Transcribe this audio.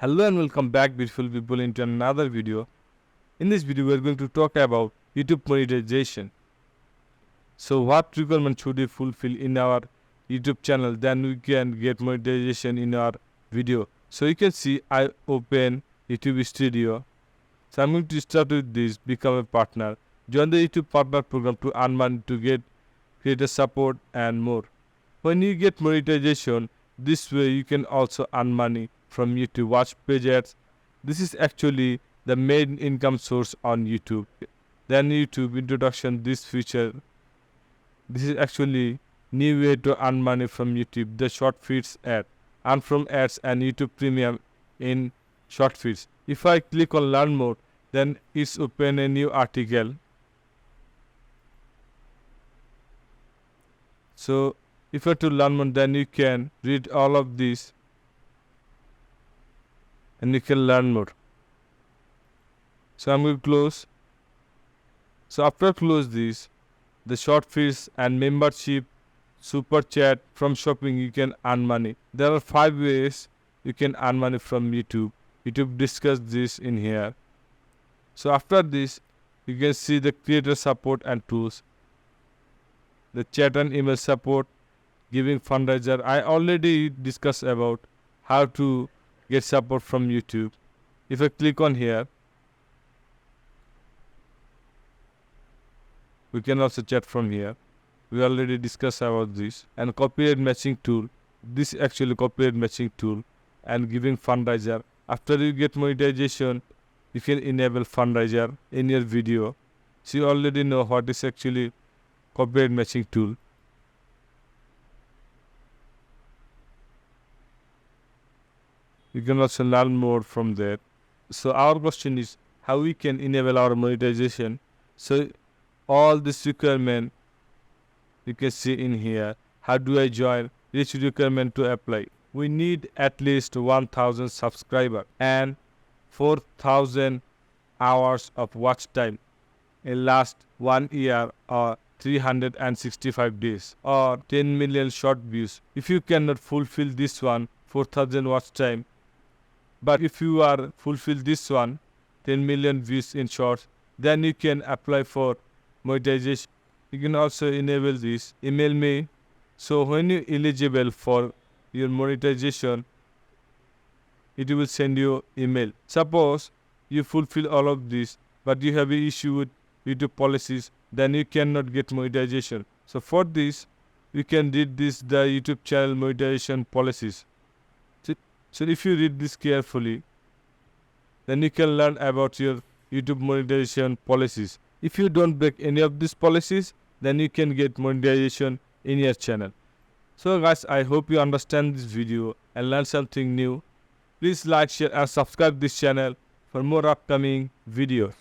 Hello and welcome back beautiful people into another video. In this video we are going to talk about YouTube monetization. So what requirement should we fulfill in our YouTube channel, then we can get monetization in our video. So you can see I open YouTube Studio. So I'm going to start with this, become a partner. Join the YouTube partner program to earn money, to get creator support and more. When you get monetization, this way you can also earn money from YouTube watch page ads. This is actually the main income source on YouTube. Then YouTube introduction this feature. This is actually new way to earn money from YouTube. The short feeds ad, earn from ads and YouTube Premium in short feeds. If I click on learn more, then it's open a new article. So if you want to learn more, then you can read all of this and you can learn more. So I'm going to close. So after close this, the short feeds and membership, super chat, from shopping you can earn money. There are 5 ways you can earn money from YouTube. YouTube discussed this in here. So after this, you can see the creator support and tools, the chat and email support, giving fundraiser. I already discussed about how to get support from YouTube. If I click on here, we can also chat from here. We already discussed about this. And copyright matching tool. This is actually copyright matching tool and giving fundraiser. After you get monetization, you can enable fundraiser in your video. So you already know what is actually copyright matching tool. You can also learn more from there. So our question is how we can enable our monetization. So all this requirement you can see in here. How do I join? Which requirement to apply? We need at least 1000 subscribers and 4000 hours of watch time in last 1 year or 365 days or 10 million short views. If you cannot fulfill this one, 4000 watch time, but if you are fulfill this one, 10 million views in shorts, then you can apply for monetization. You can also enable this. Email me. So when you eligible for your monetization, it will send you email. Suppose you fulfill all of this, but you have an issue with YouTube policies, then you cannot get monetization. So for this, you can read this, the YouTube channel monetization policies. So if you read this carefully, then you can learn about your YouTube monetization policies. If you don't break any of these policies, then you can get monetization in your channel. So guys, I hope you understand this video and learn something new. Please like, share and subscribe this channel for more upcoming videos.